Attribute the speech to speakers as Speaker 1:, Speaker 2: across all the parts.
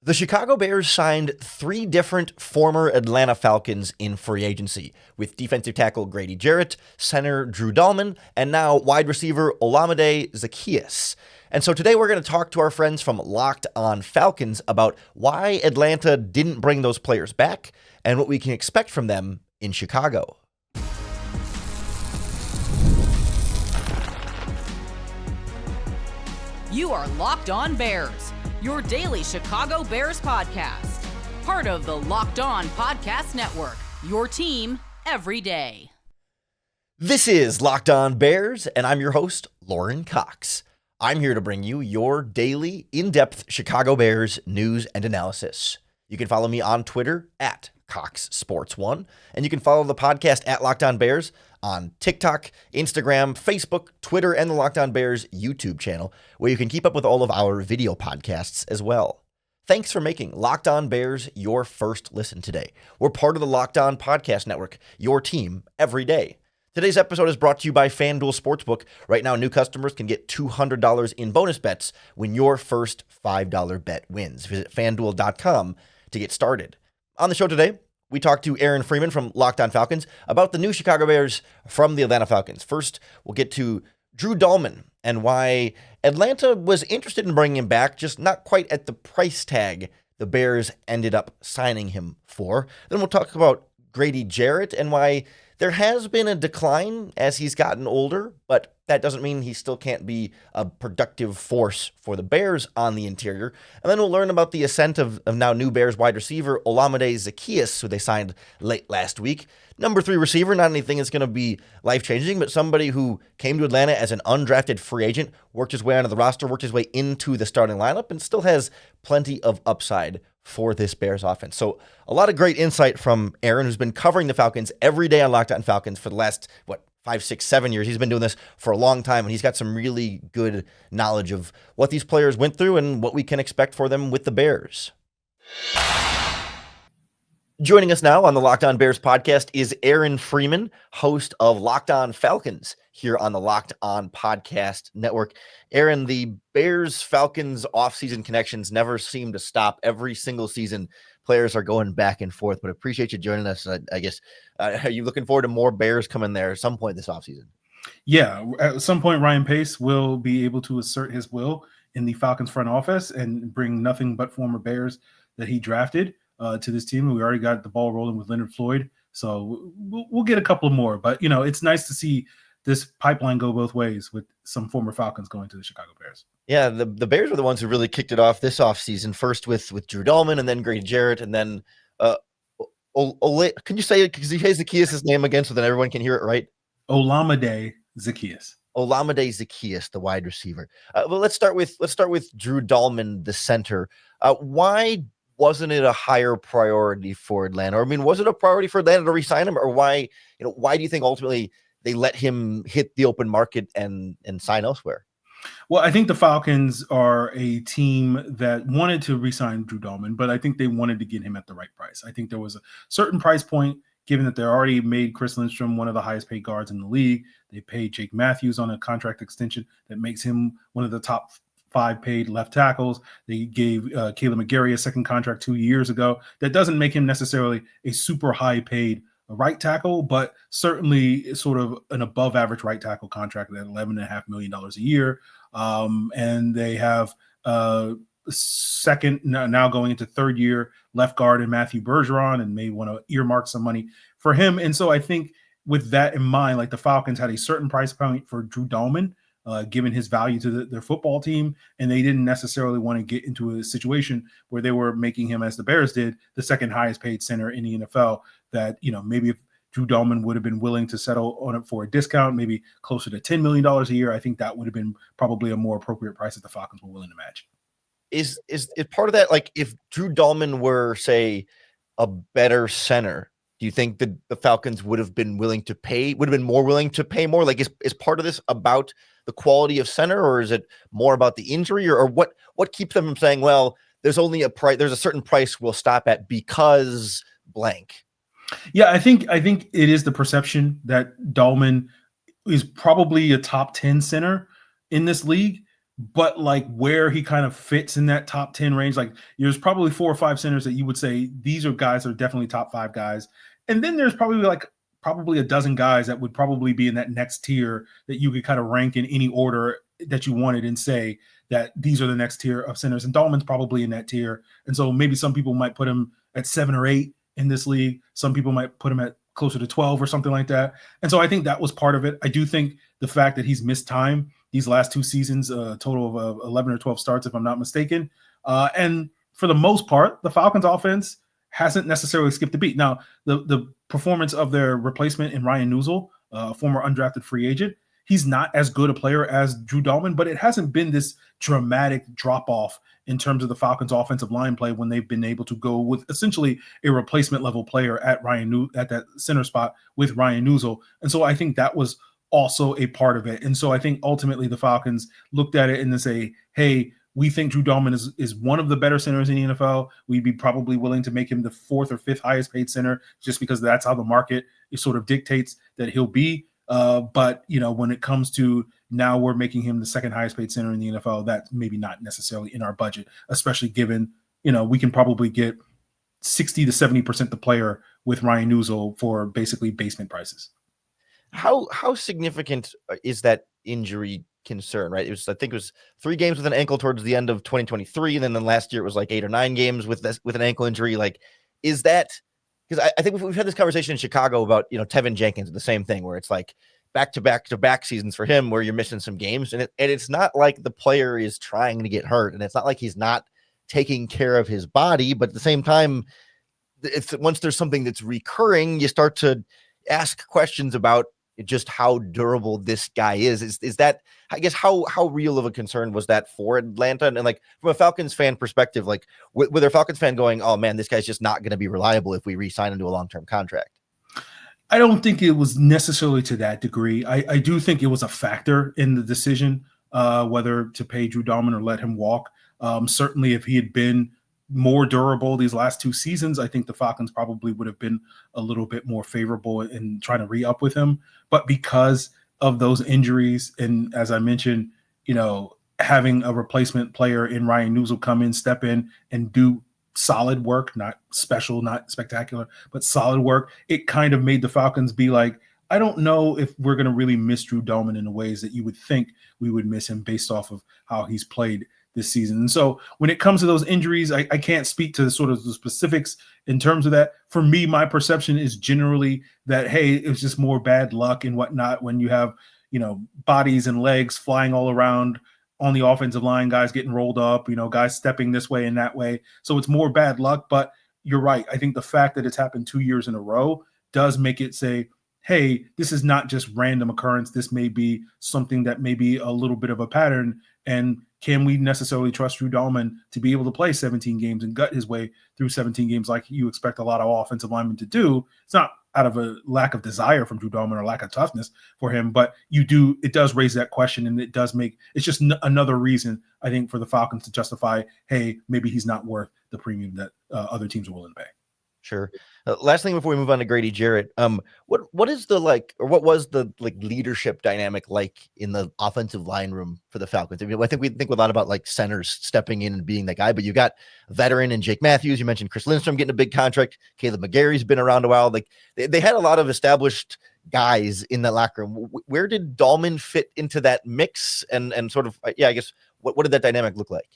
Speaker 1: The Chicago Bears signed 3 different former Atlanta Falcons in free agency, with defensive tackle Grady Jarrett, center Drew Dalman, and now wide receiver Olamide Zaccheaus. And so today we're going to talk to our friends from Locked On Falcons about why Atlanta didn't bring those players back and what we can expect from them in Chicago.
Speaker 2: You are Locked On Bears, your daily Chicago Bears podcast. Part of the Locked On Podcast Network, your team every day.
Speaker 1: This is Locked On Bears, and I'm your host, Lauren Cox. I'm here to bring you your daily, in-depth Chicago Bears news and analysis. You can follow me on Twitter at CoxSports1, and you can follow the podcast at Locked On Bears on TikTok, Instagram, Facebook, Twitter, and the Locked On Bears YouTube channel, where you can keep up with all of our video podcasts as well. Thanks for making Locked On Bears your first listen today. We're part of the Locked On Podcast Network, your team every day. Today's episode is brought to you by FanDuel Sportsbook. Right now, new customers can get $200 in bonus bets when your first $5 bet wins. Visit FanDuel.com to get started. On the show today, we talked to Aaron Freeman from Locked On Falcons about the new Chicago Bears from the Atlanta Falcons. First, we'll get to Drew Dalman and why Atlanta was interested in bringing him back, just not quite at the price tag the Bears ended up signing him for. Then we'll talk about Grady Jarrett and why there has been a decline as he's gotten older, but that doesn't mean he still can't be a productive force for the Bears on the interior. And then we'll learn about the ascent of now new Bears wide receiver Olamide Zaccheaus, who they signed late last week. Number 3 receiver, not anything that's going to be life-changing, but somebody who came to Atlanta as an undrafted free agent, worked his way onto the roster, worked his way into the starting lineup, and still has plenty of upside for this Bears offense. So a lot of great insight from Aaron, who's been covering the Falcons every day on Locked On Falcons for the last, 5, 6, 7 years. He's been doing this for a long time, and he's got some really good knowledge of what these players went through and what we can expect for them with the Bears. Joining us now on the Locked On Bears podcast is Aaron Freeman, host of Locked On Falcons here on the Locked On Podcast Network. Aaron, the Bears-Falcons offseason connections never seem to stop. Every single season, players are going back and forth, but appreciate you joining us. I guess, are you looking forward to more Bears coming there at some point this offseason?
Speaker 3: Yeah, at some point, Ryan Pace will be able to assert his will in the Falcons front office and bring nothing but former Bears that he drafted to this team. We already got the ball rolling with Leonard Floyd, so we'll get a couple more. But, it's nice to see this pipeline go both ways with some former Falcons going to the Chicago Bears.
Speaker 1: Yeah, the Bears are the ones who really kicked it off this offseason, first with Drew Dalman and then Grady Jarrett, and then can you say Zaccheaus' name again so that everyone can hear it right?
Speaker 3: Olamide Zaccheaus.
Speaker 1: Olamide Zaccheaus, the wide receiver. Well, let's start with Drew Dalman, the center. Why wasn't it a higher priority for Atlanta? Or, was it a priority for Atlanta to re-sign him, or why do you think ultimately they let him hit the open market and sign elsewhere?
Speaker 3: Well, I think the Falcons are a team that wanted to re-sign Drew Dalman, but I think they wanted to get him at the right price. I think there was a certain price point, given that they already made Chris Lindstrom one of the highest paid guards in the league. They paid Jake Matthews on a contract extension that makes him one of the top 5 paid left tackles. They gave Caleb McGarry a second contract 2 years ago. That doesn't make him necessarily a super high paid right tackle, but certainly sort of an above average right tackle contract at $11.5 million a year. And they have second, now going into third year left guard in Matthew Bergeron, and may want to earmark some money for him. And so I think with that in mind, like the Falcons had a certain price point for Drew Dalman, given his value to their football team, and they didn't necessarily want to get into a situation where they were making him, as the Bears did, the second highest paid center in the NFL. That, maybe if Drew Dalman would have been willing to settle on it for a discount, maybe closer to $10 million a year, I think that would have been probably a more appropriate price that the Falcons were willing to match.
Speaker 1: Is part of that, like, if Drew Dalman were, say, a better center, do you think that the Falcons would have been more willing to pay more? Like, is part of this about the quality of center, or is it more about the injury, or what keeps them from saying, well, there's only a price, there's a certain price we'll stop at because blank?
Speaker 3: Yeah, I think it is the perception that Dalman is probably a top 10 center in this league. but like where he kind of fits in that top 10 range, like there's probably 4 or 5 centers that you would say these are guys that are definitely top 5 guys. And then there's probably a dozen guys that would probably be in that next tier that you could kind of rank in any order that you wanted and say that these are the next tier of centers. And Dalman's probably in that tier. And so maybe some people might put him at 7 or 8 in this league. Some people might put him at closer to 12 or something like that. And so I think that was part of it. I do think the fact that he's missed time these last 2 seasons, a total of 11 or 12 starts, if I'm not mistaken. And for the most part, the Falcons offense hasn't necessarily skipped a beat. Now, the performance of their replacement in Ryan Nuzul, former undrafted free agent, he's not as good a player as Drew Dalman, but it hasn't been this dramatic drop-off in terms of the Falcons' offensive line play when they've been able to go with essentially a replacement level player at that center spot with Ryan Nuzul. And so I think that was also a part of it. And so I think ultimately the Falcons looked at it and then say, hey, we think Drew Dalman is one of the better centers in the NFL. We'd be probably willing to make him the 4th or 5th highest paid center just because that's how the market sort of dictates that he'll be. But, when it comes to now we're making him the 2nd highest paid center in the NFL, that's maybe not necessarily in our budget, especially given, we can probably get 60 to 70% the player with Ryan Nuzul for basically basement prices.
Speaker 1: How significant is that injury concern, right? I think it was 3 games with an ankle towards the end of 2023. And then last year it was like 8 or 9 games with an ankle injury. Like, is that, because I think we've had this conversation in Chicago about, Tevin Jenkins, the same thing where it's like back seasons for him where you're missing some games. And it's not like the player is trying to get hurt and it's not like he's not taking care of his body, but at the same time, once there's something that's recurring, you start to ask questions about just how durable this guy is. Is that, I guess, how real of a concern was that for Atlanta? And like from a Falcons fan perspective, like with their Falcons fan going, oh man, this guy's just not going to be reliable if we re-sign him to a long-term contract.
Speaker 3: I don't think it was necessarily to that degree. I do think it was a factor in the decision whether to pay Drew Dalman or let him walk. Certainly if he had been more durable these last 2 seasons, I think the Falcons probably would have been a little bit more favorable in trying to re-up with him. But because of those injuries, and as I mentioned, having a replacement player in Ryan Nuzul come in, step in, and do solid work, not special, not spectacular, but solid work, it kind of made the Falcons be like, I don't know if we're going to really miss Drew Dalman in the ways that you would think we would miss him based off of how he's played this season. And so when it comes to those injuries, I can't speak to sort of the specifics in terms of that. For me, my perception is generally that, hey, it's just more bad luck and whatnot when you have, bodies and legs flying all around on the offensive line, guys getting rolled up, guys stepping this way and that way. So it's more bad luck. But you're right. I think the fact that it's happened 2 years in a row does make it say, hey, this is not just random occurrence. This may be something that may be a little bit of a pattern. And can we necessarily trust Drew Dalman to be able to play 17 games and gut his way through 17 games like you expect a lot of offensive linemen to do? It's not out of a lack of desire from Drew Dalman or lack of toughness for him, but it does raise that question, and it's just another reason, I think, for the Falcons to justify, hey, maybe he's not worth the premium that other teams are willing to pay.
Speaker 1: Sure. Last thing before we move on to Grady Jarrett, what was the leadership dynamic like in the offensive line room for the Falcons? I mean, I think we think a lot about like centers stepping in and being that guy, but you got a veteran and Jake Matthews. You mentioned Chris Lindstrom getting a big contract. Caleb McGarry's been around a while. Like they had a lot of established guys in that locker room. Where did Dalman fit into that mix? And sort of, I guess, what did that dynamic look like?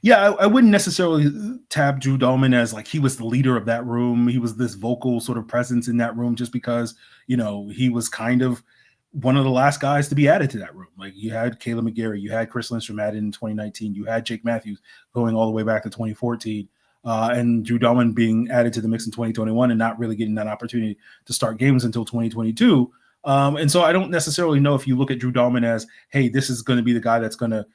Speaker 3: Yeah, I wouldn't necessarily tab Drew Dalman as like he was the leader of that room. He was this vocal sort of presence in that room just because, he was kind of one of the last guys to be added to that room. Like you had Caleb McGarry, you had Chris Lindstrom added in 2019, you had Jake Matthews going all the way back to 2014, and Drew Dalman being added to the mix in 2021 and not really getting that opportunity to start games until 2022. And so I don't necessarily know if you look at Drew Dalman as, hey, this is going to be the guy that's going to,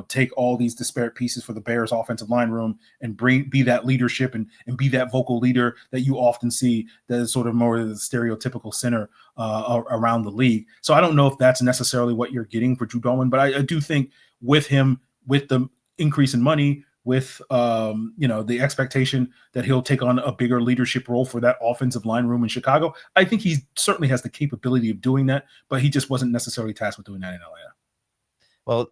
Speaker 3: take all these disparate pieces for the Bears offensive line room and be that leadership and be that vocal leader that you often see that is sort of more of the stereotypical center around the league. So I don't know if that's necessarily what you're getting for Drew Dalman, but I do think with him, with the increase in money, with the expectation that he'll take on a bigger leadership role for that offensive line room in Chicago, I think he certainly has the capability of doing that, but he just wasn't necessarily tasked with doing that in Atlanta.
Speaker 1: Well,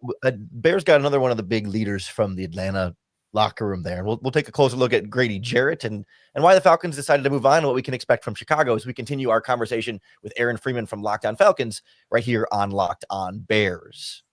Speaker 1: Bears got another one of the big leaders from the Atlanta locker room there. We'll take a closer look at Grady Jarrett and why the Falcons decided to move on and what we can expect from Chicago as we continue our conversation with Aaron Freeman from Locked On Falcons right here on Locked On Bears.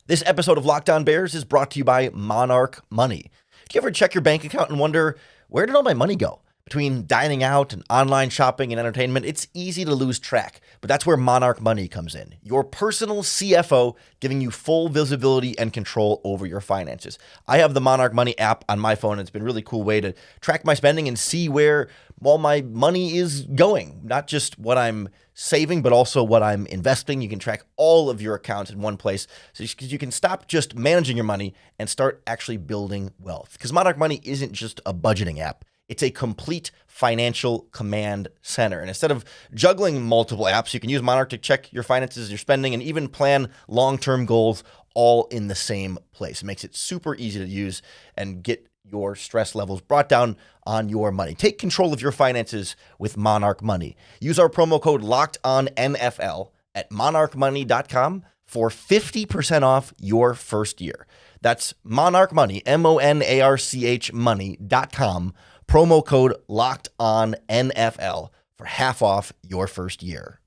Speaker 1: This episode of Locked On Bears is brought to you by Monarch Money. Do you ever check your bank account and wonder, where did all my money go? Between dining out and online shopping and entertainment, it's easy to lose track, but that's where Monarch Money comes in. Your personal CFO giving you full visibility and control over your finances. I have the Monarch Money app on my phone. It's been a really cool way to track my spending and see where all my money is going. Not just what I'm saving, but also what I'm investing. You can track all of your accounts in one place so you can stop just managing your money and start actually building wealth. Because Monarch Money isn't just a budgeting app. It's a complete financial command center. And instead of juggling multiple apps, you can use Monarch to check your finances, your spending, and even plan long-term goals all in the same place. It makes it super easy to use and get your stress levels brought down on your money. Take control of your finances with Monarch Money. Use our promo code LOCKEDONNFL at monarchmoney.com for 50% off your first year. That's Monarch Money, MONARCH money.com. Promo code LOCKEDONNFL for half off your first year.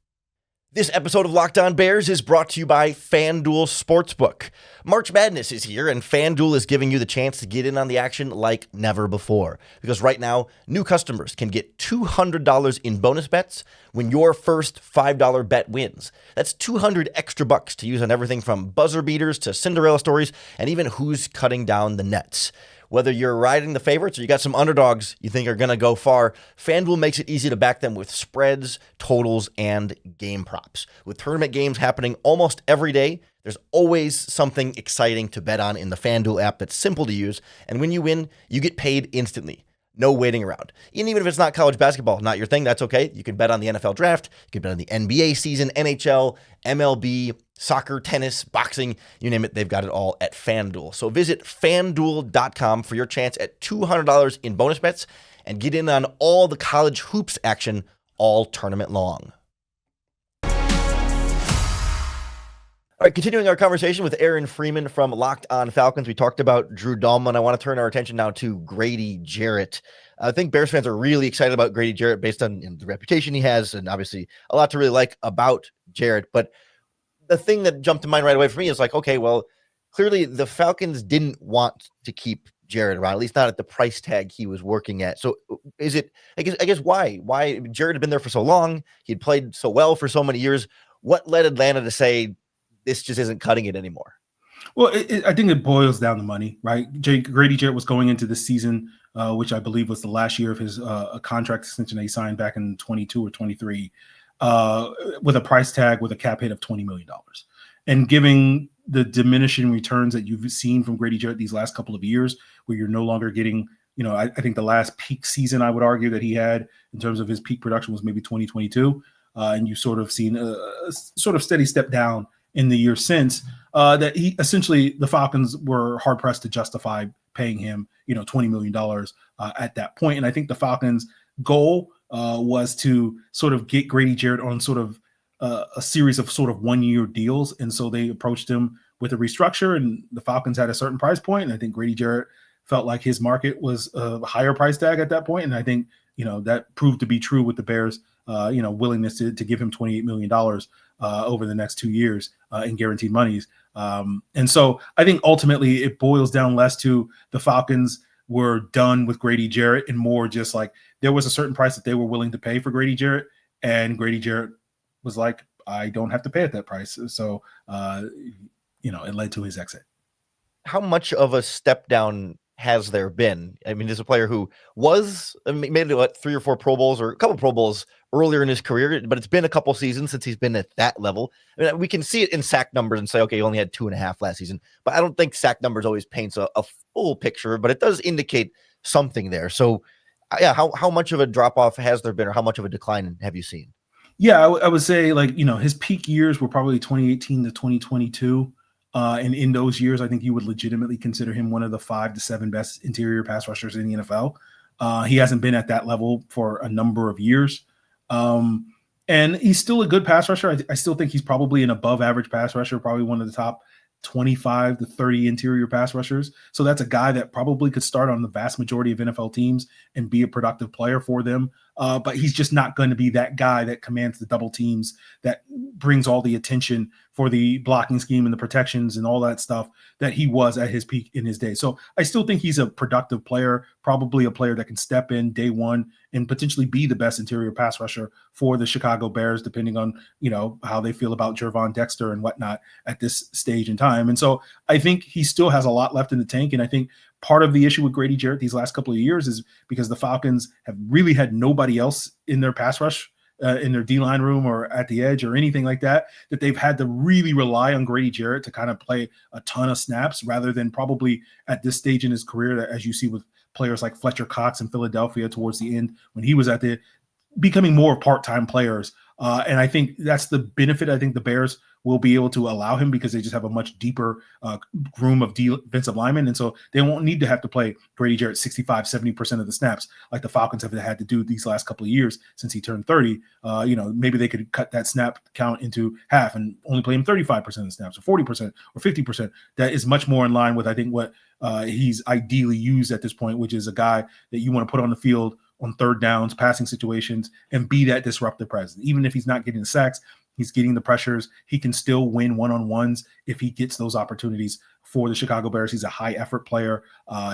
Speaker 1: This episode of Locked On Bears is brought to you by FanDuel Sportsbook. March Madness is here, and FanDuel is giving you the chance to get in on the action like never before. Because right now, new customers can get $200 in bonus bets when your first $5 bet wins. That's $200 extra bucks to use on everything from buzzer beaters to Cinderella stories and even who's cutting down the nets. Whether you're riding the favorites or you got some underdogs you think are going to go far, FanDuel makes it easy to back them with spreads, totals, and game props. With tournament games happening almost every day, there's always something exciting to bet on in the FanDuel app that's simple to use. And when you win, you get paid instantly. No waiting around. And even if it's not college basketball, not your thing, that's okay. You can bet on the NFL draft. You can bet on the NBA season, NHL, MLB, soccer, tennis, boxing, you name it, they've got it all at FanDuel. So visit FanDuel.com for your chance at $200 in bonus bets and get in on all the college hoops action all tournament long. All right, continuing our conversation with Aaron Freeman from Locked On Falcons. We talked about Drew Dalman. I want to turn our attention now to Grady Jarrett. I think Bears fans are really excited about Grady Jarrett based on the reputation he has, and obviously a lot to really like about Jarrett. But the thing that jumped to mind right away for me is like, okay, well, clearly the Falcons didn't want to keep Jarrett around, at least not at the price tag he was working at. So is it, I guess why Jarrett had been there for so long. He'd played so well for so many years. What led Atlanta to say this just isn't cutting it anymore?
Speaker 3: Well, I think it boils down to money, right? Grady Jarrett was going into this season, which I believe was the last year of his contract extension that he signed back in 22 or 23, with a price tag with a cap hit of $20 million. And giving the diminishing returns that you've seen from Grady Jarrett these last couple of years, where you're no longer getting, I think the last peak season I would argue that he had in terms of his peak production was maybe 2022. And you've sort of seen a sort of steady step down in the year since, that he essentially the Falcons were hard pressed to justify paying him, $20 million at that point. And I think the Falcons' goal was to sort of get Grady Jarrett on sort of a series of sort of 1-year deals. And so they approached him with a restructure, and the Falcons had a certain price point. And I think Grady Jarrett felt like his market was a higher price tag at that point. And I think, that proved to be true with the Bears, willingness to give him $28 million over the next 2 years in guaranteed monies. And so I think ultimately it boils down less to the Falcons were done with Grady Jarrett and more just like there was a certain price that they were willing to pay for Grady Jarrett, and Grady Jarrett was like, I don't have to pay at that price. So, it led to his exit.
Speaker 1: How much of a step down has there been? I mean, there's a player who made 3 or 4 Pro Bowls or a couple Pro Bowls earlier in his career, but it's been a couple seasons since he's been at that level. I mean, we can see it in sack numbers and say, okay, he only had 2.5 last season, but I don't think sack numbers always paints a full picture, but it does indicate something there. So yeah, how much of a drop off has there been, or how much of a decline have you seen?
Speaker 3: Yeah, I would say his peak years were probably 2018 to 2022. And in those years, I think you would legitimately consider him one of the 5 to 7 best interior pass rushers in the NFL. He hasn't been at that level for a number of years. And he's still a good pass rusher. I still think he's probably an above average pass rusher, probably one of the top 25 to 30 interior pass rushers. So that's a guy that probably could start on the vast majority of NFL teams and be a productive player for them. But he's just not going to be that guy that commands the double teams, that brings all the attention for the blocking scheme and the protections and all that stuff that he was at his peak in his day. So I still think he's a productive player, probably a player that can step in day one and potentially be the best interior pass rusher for the Chicago Bears, depending on, how they feel about Gervon Dexter and whatnot at this stage in time. And so I think he still has a lot left in the tank. And I think part of the issue with Grady Jarrett these last couple of years is because the Falcons have really had nobody else in their pass rush, in their D-line room or at the edge or anything like that they've had to really rely on Grady Jarrett to kind of play a ton of snaps, rather than probably at this stage in his career, as you see with players like Fletcher Cox in Philadelphia towards the end when he was at the becoming more part-time players. And I think that's the benefit I think the Bears will be able to allow him, because they just have a much deeper room of defensive linemen. And so they won't need to have to play Grady Jarrett 65, 70% of the snaps like the Falcons have had to do these last couple of years since he turned 30. Maybe they could cut that snap count into half and only play him 35% of the snaps, or 40% or 50%. That is much more in line with, I think, what he's ideally used at this point, which is a guy that you want to put on the field on third downs, passing situations, and be that disruptive presence. Even if he's not getting the sacks, he's getting the pressures. He can still win one-on-ones if he gets those opportunities for the Chicago Bears. He's a high-effort player.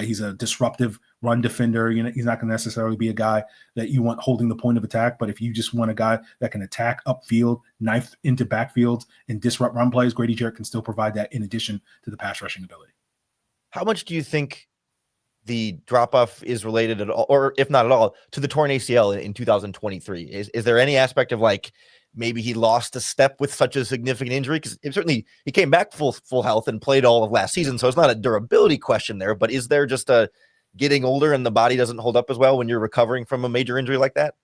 Speaker 3: He's a disruptive run defender. He's not going to necessarily be a guy that you want holding the point of attack, but if you just want a guy that can attack upfield, knife into backfields, and disrupt run plays, Grady Jarrett can still provide that in addition to the pass rushing ability.
Speaker 1: How much do you think the drop-off is related at all, or if not at all, to the torn ACL in 2023? Is there any aspect of maybe he lost a step with such a significant injury? Because certainly he came back full health and played all of last season, so it's not a durability question there, but is there just a getting older and the body doesn't hold up as well when you're recovering from a major injury like that?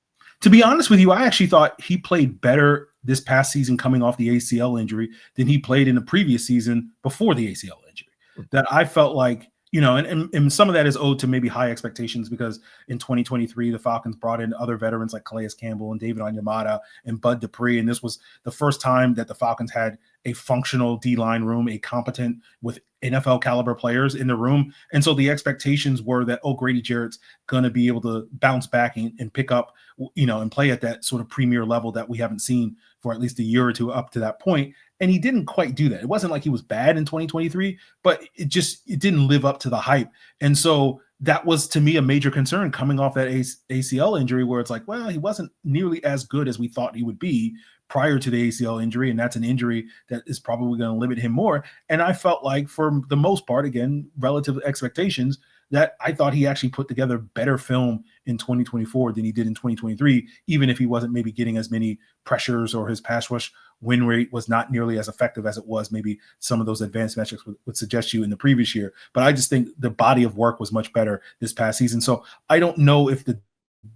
Speaker 3: To be honest with you, I actually thought he played better this past season coming off the ACL injury than he played in the previous season before the ACL injury. That I felt like, and some of that is owed to maybe high expectations, because in 2023, the Falcons brought in other veterans like Calais Campbell and David Onyemata and Bud Dupree. And this was the first time that the Falcons had a functional D-line room, a competent with NFL caliber players in the room. And so the expectations were that, Grady Jarrett's going to be able to bounce back and pick up, and play at that sort of premier level that we haven't seen for at least a year or two up to that point. And he didn't quite do that. It wasn't like he was bad in 2023, but it didn't live up to the hype. And so that was, to me, a major concern coming off that ACL injury, where it's like, well, he wasn't nearly as good as we thought he would be prior to the ACL injury. And that's an injury that is probably going to limit him more. And I felt like, for the most part, again, relative expectations, that I thought he actually put together better film in 2024 than he did in 2023, even if he wasn't maybe getting as many pressures, or his pass rush win rate was not nearly as effective as it was maybe some of those advanced metrics would suggest you in the previous year. But I just think the body of work was much better this past season. So I don't know if the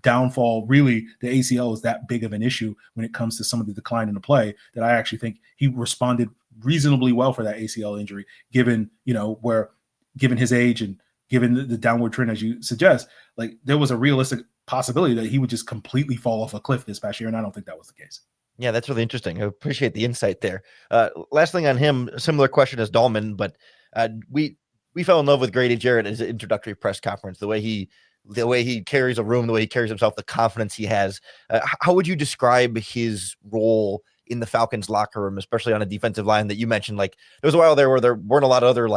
Speaker 3: downfall, really, the ACL is that big of an issue when it comes to some of the decline in the play, that I actually think he responded reasonably well for that ACL injury, given his age and given the downward trend, as you suggest. Like, there was a realistic possibility that he would just completely fall off a cliff this past year, and I don't think that was the case.
Speaker 1: Yeah, that's really interesting. I appreciate the insight there. Last thing on him, similar question as Dalman, but we fell in love with Grady Jarrett as an introductory press conference, the way he carries a room, the way he carries himself, the confidence he has. How would you describe his role in the Falcons locker room, especially on a defensive line that you mentioned? Like, there was a while there where there weren't a lot of other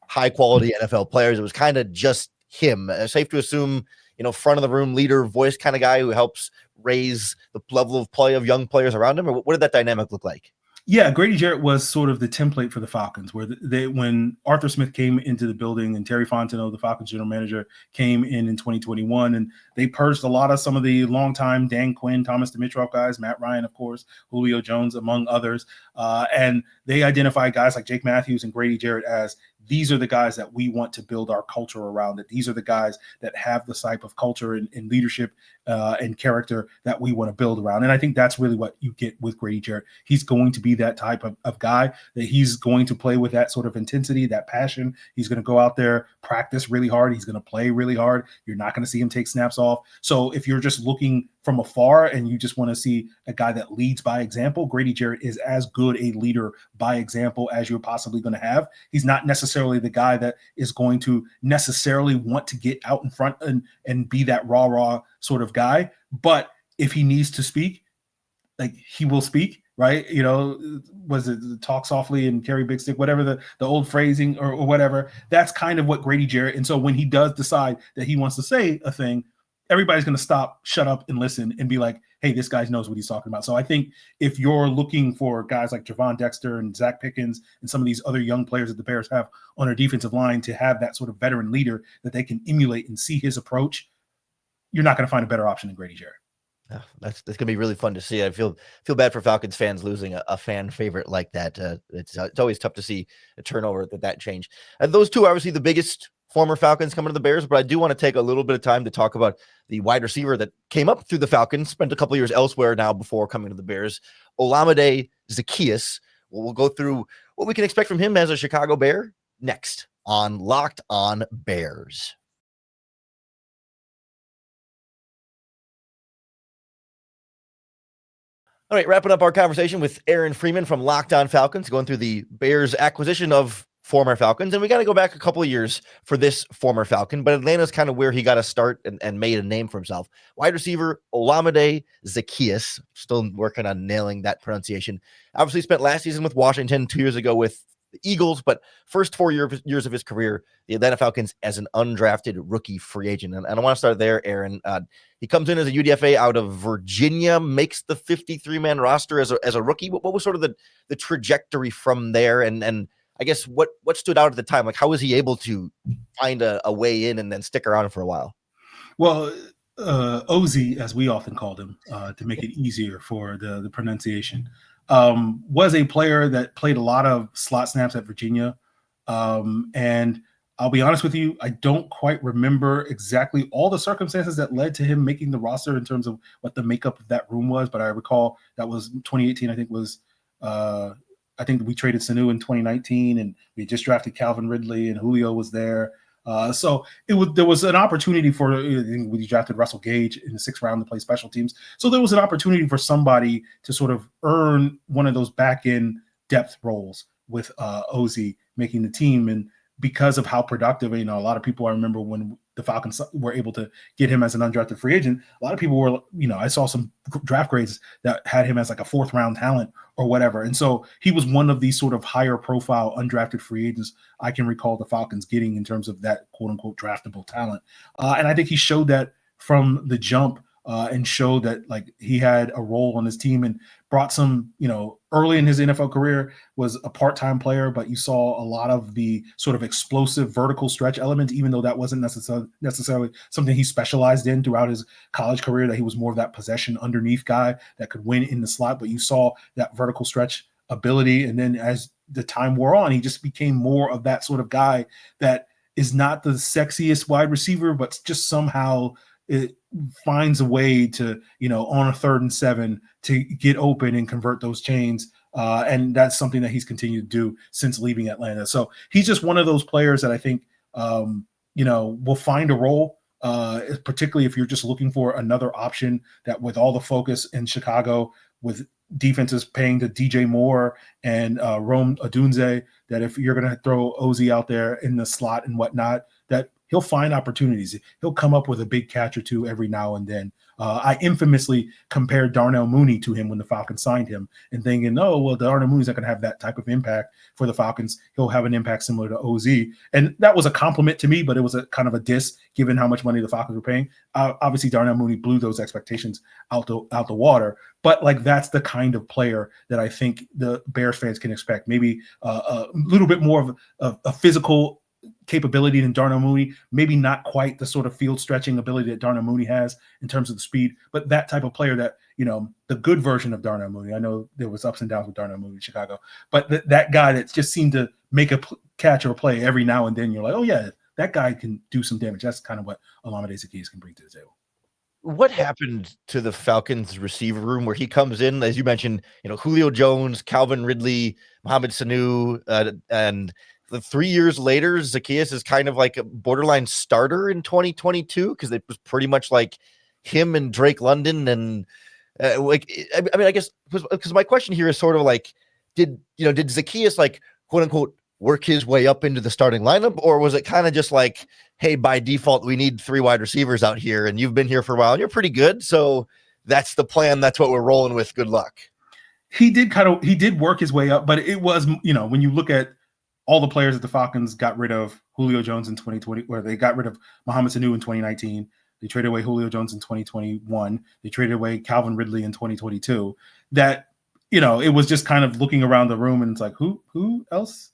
Speaker 1: high quality NFL players. It was kind of just him. Safe to assume, front of the room leader, voice kind of guy who helps raise the level of play of young players around him. Or what did that dynamic look like?
Speaker 3: Yeah, Grady Jarrett was sort of the template for the Falcons, where when Arthur Smith came into the building and Terry Fontenot, the Falcons general manager, came in 2021, and they purged a lot of some of the longtime Dan Quinn, Thomas Dimitroff guys, Matt Ryan, of course, Julio Jones, among others. And they identified guys like Jake Matthews and Grady Jarrett as, these are the guys that we want to build our culture around. That these are the guys that have the type of culture and leadership and character that we want to build around. And I think that's really what you get with Grady Jarrett. He's going to be that type of guy, that he's going to play with that sort of intensity, that passion. He's going to go out there, practice really hard. He's going to play really hard. You're not going to see him take snaps off. So if you're just looking from afar and you just want to see a guy that leads by example, Grady Jarrett is as good a leader by example as you're possibly going to have. He's not necessarily the guy that is going to necessarily want to get out in front and be that raw sort of guy. But if he needs to speak, like, he will speak, right? Was it talk softly and carry big stick, whatever the old phrasing or whatever. That's kind of what Grady Jarrett. And so when he does decide that he wants to say a thing, everybody's going to stop, shut up, and listen and be like, hey, this guy knows what he's talking about. So I think if you're looking for guys like Javon Dexter and Zach Pickens and some of these other young players that the Bears have on their defensive line to have that sort of veteran leader that they can emulate and see his approach, you're not going to find a better option than Grady Jarrett.
Speaker 1: Yeah, that's going to be really fun to see. I feel bad for Falcons fans losing a fan favorite like that. It's always tough to see a turnover that change. And those two are obviously the biggest former Falcons coming to the Bears, but I do want to take a little bit of time to talk about the wide receiver that came up through the Falcons, spent a couple of years elsewhere now before coming to the Bears, Olamide Zaccheaus. We'll go through what we can expect from him as a Chicago Bear next on Locked On Bears. All right, wrapping up our conversation with Aaron Freeman from Locked On Falcons, going through the Bears' acquisition of former Falcons. And we got to go back a couple of years for this former Falcon, but Atlanta's kind of where he got a start and made a name for himself. Wide receiver Olamide Zaccheaus, still working on nailing that pronunciation. Obviously spent last season with Washington, 2 years ago with the Eagles, but first 4 years of his career, the Atlanta Falcons as an undrafted rookie free agent. And I want to start there, Aaron. He comes in as a UDFA out of Virginia, makes the 53-man roster as a rookie. What was sort of the trajectory from there? And I guess what stood out at the time? Like, how was he able to find a way in and then stick around for a while?
Speaker 3: Well, Ozzy, as we often called him, to make it easier for the pronunciation, was a player that played a lot of slot snaps at Virginia. And I'll be honest with you, I don't quite remember exactly all the circumstances that led to him making the roster in terms of what the makeup of that room was. But I recall that was 2018, I think we traded Sanu in 2019 and we just drafted Calvin Ridley and Julio was there. So there was an opportunity for, we drafted Russell Gage in the 6th round to play special teams. So there was an opportunity for somebody to sort of earn one of those back end depth roles with Ozzy making the team. And because of how productive, a lot of people, I remember when the Falcons were able to get him as an undrafted free agent, a lot of people were, I saw some draft grades that had him as like a 4th round talent or whatever. And so he was one of these sort of higher profile undrafted free agents I can recall the Falcons getting in terms of that quote unquote draftable talent. And I think he showed that from the jump and showed that like he had a role on his team and brought some, early in his NFL career was a part-time player, but you saw a lot of the sort of explosive vertical stretch element, even though that wasn't necessarily something he specialized in throughout his college career, that he was more of that possession underneath guy that could win in the slot, but you saw that vertical stretch ability. And then as the time wore on, he just became more of that sort of guy that is not the sexiest wide receiver, but just somehow it finds a way to, on a 3rd and 7 to get open and convert those chains. And that's something that he's continued to do since leaving Atlanta. So he's just one of those players that I think, will find a role, particularly if you're just looking for another option that with all the focus in Chicago with defenses paying to DJ Moore and Rome Odunze, that if you're going to throw Ozzy out there in the slot and whatnot, that he'll find opportunities. He'll come up with a big catch or two every now and then. I infamously compared Darnell Mooney to him when the Falcons signed him and thinking, Darnell Mooney's not going to have that type of impact for the Falcons. He'll have an impact similar to OZ. And that was a compliment to me, but it was a kind of a diss given how much money the Falcons were paying. Obviously, Darnell Mooney blew those expectations out the water. But like that's the kind of player that I think the Bears fans can expect. Maybe a little bit more of a physical capability than Darnell Mooney, maybe not quite the sort of field stretching ability that Darnell Mooney has in terms of the speed, but that type of player that, the good version of Darnell Mooney. I know there was ups and downs with Darnell Mooney in Chicago, but that guy that just seemed to make a catch or play every now and then, you're like, oh yeah, that guy can do some damage. That's kind of what Olamide Zaccheaus can bring to the table.
Speaker 1: What happened to the Falcons receiver room where he comes in, as you mentioned, Julio Jones, Calvin Ridley, Mohamed Sanu, and the 3 years later, Zaccheaus is kind of like a borderline starter in 2022 because it was pretty much like him and Drake London and I guess because my question here is sort of like, did Zaccheaus like quote unquote work his way up into the starting lineup, or was it kind of just like, hey, by default we need 3 wide receivers out here, and you've been here for a while and you're pretty good, so that's the plan, that's what we're rolling with, good luck?
Speaker 3: He did work his way up, but it was, when you look at all the players that the Falcons got rid of, Julio Jones in 2020, where they got rid of Mohamed Sanu in 2019. They traded away Julio Jones in 2021. They traded away Calvin Ridley in 2022. That, it was just kind of looking around the room and it's like, who else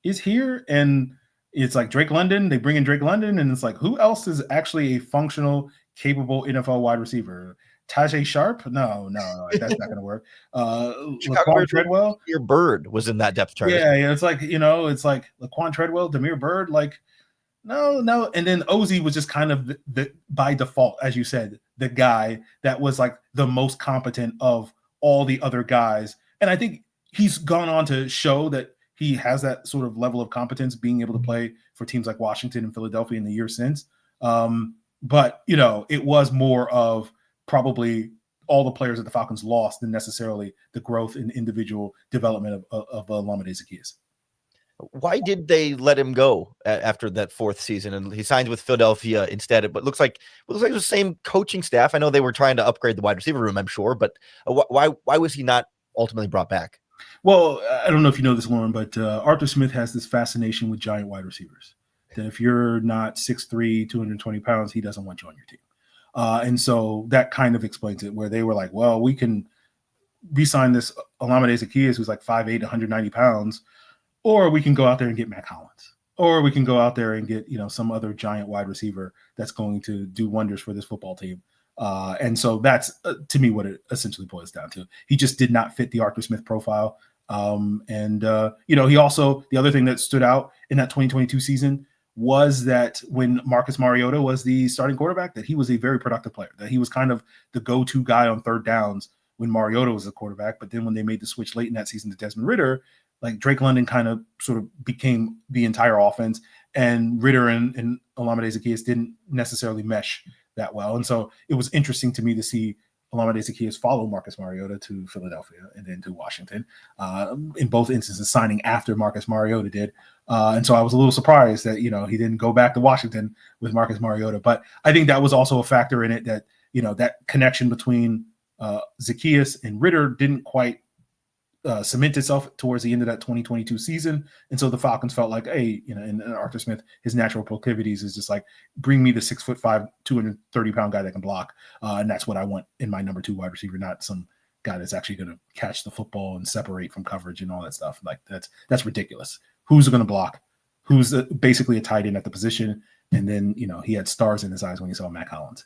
Speaker 3: is here? And it's like Drake London. They bring in Drake London, and it's like, who else is actually a functional, capable NFL wide receiver? Tajay Sharp? No, that's not going to work. Laquan Treadwell?
Speaker 1: Demir Bird was in that depth chart.
Speaker 3: Yeah, it's like, it's like Laquan Treadwell, Demir Bird, like, no. And then Ozzie was just kind of the by default, as you said, the guy that was like the most competent of all the other guys. And I think he's gone on to show that he has that sort of level of competence, being able to play for teams like Washington and Philadelphia in the years since. But, it was more of probably all the players that the Falcons lost than necessarily the growth in individual development of Olamide Zaccheaus.
Speaker 1: Why did they let him go after that 4th season? And he signs with Philadelphia instead. But it looks like it was the same coaching staff. I know they were trying to upgrade the wide receiver room, I'm sure, but why was he not ultimately brought back?
Speaker 3: Well, I don't know if you know this, Lauren, but Arthur Smith has this fascination with giant wide receivers. That if you're not 6'3", 220 pounds, he doesn't want you on your team. And so that kind of explains it, where they were like, well, we can re-sign this Olamide Zaccheaus, who's like 5'8", 190 pounds, or we can go out there and get Mac Hollins, or we can go out there and get, some other giant wide receiver that's going to do wonders for this football team. And so that's, to me, what it essentially boils down to. He just did not fit the Arthur Smith profile. He also, the other thing that stood out in that 2022 season was that when Marcus Mariota was the starting quarterback, that he was a very productive player, that he was kind of the go-to guy on third downs when Mariota was the quarterback. But then when they made the switch late in that season to Desmond Ridder, like Drake London kind of sort of became the entire offense, and Ridder and Olamide Zaccheaus didn't necessarily mesh that well. And so it was interesting to me to see Olamide Zaccheaus follow Marcus Mariota to Philadelphia and then to Washington, in both instances signing after Marcus Mariota did. And so I was a little surprised that, he didn't go back to Washington with Marcus Mariota. But I think that was also a factor in it, that, that connection between Zaccheaus and Ridder didn't quite cement itself towards the end of that 2022 season. And so the Falcons felt like, hey, and Arthur Smith, his natural proclivities is just like, bring me the 6'5", 230 pound guy that can block. And that's what I want in my number 2 wide receiver, not some guy that's actually going to catch the football and separate from coverage and all that stuff. Like that's ridiculous. Who's going to block? Who's basically a tight end at the position? And then, he had stars in his eyes when he saw Mac Hollins.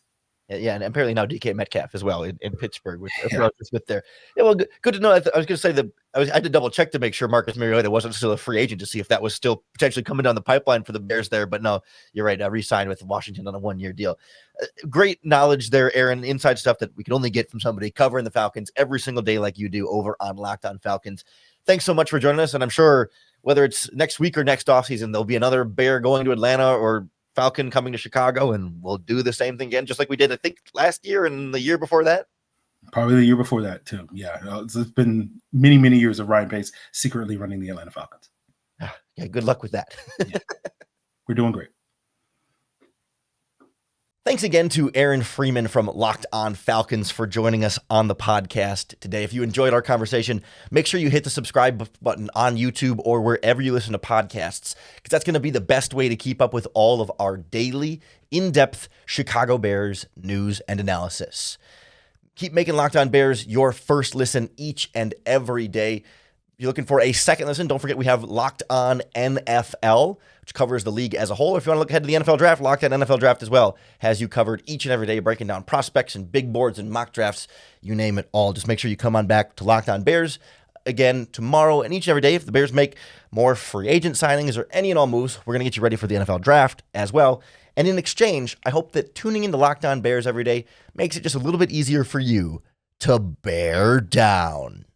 Speaker 1: Yeah, and apparently now DK Metcalf as well in Pittsburgh with Arthur Smith there. Yeah, well, good to know. I was going to say that I had to double check to make sure Marcus Mariota wasn't still a free agent, to see if that was still potentially coming down the pipeline for the Bears there. But no, you're right. Re-signed with Washington on a 1-year deal. Great knowledge there, Aaron. Inside stuff that we can only get from somebody covering the Falcons every single day like you do over on Locked On Falcons. Thanks so much for joining us. And I'm sure whether it's next week or next offseason, there'll be another Bear going to Atlanta or Falcon coming to Chicago, and we'll do the same thing again, just like we did, I think, last year and the year before that.
Speaker 3: Probably the year before that, too. Yeah, it's been many, many years of Ryan Pace secretly running the Atlanta Falcons.
Speaker 1: Yeah, good luck with that.
Speaker 3: Yeah. We're doing great.
Speaker 1: Thanks again to Aaron Freeman from Locked On Falcons for joining us on the podcast today. If you enjoyed our conversation, make sure you hit the subscribe button on YouTube or wherever you listen to podcasts, because that's going to be the best way to keep up with all of our daily, in-depth Chicago Bears news and analysis. Keep making Locked On Bears your first listen each and every day. If you're looking for a second listen, don't forget we have Locked On NFL, which covers the league as a whole. If you want to look ahead to the NFL draft, Locked On NFL Draft as well has you covered each and every day, breaking down prospects and big boards and mock drafts, you name it all. Just make sure you come on back to Locked On Bears again tomorrow and each and every day. If the Bears make more free agent signings or any and all moves, we're going to get you ready for the NFL draft as well. And in exchange, I hope that tuning into Locked On Bears every day makes it just a little bit easier for you to bear down.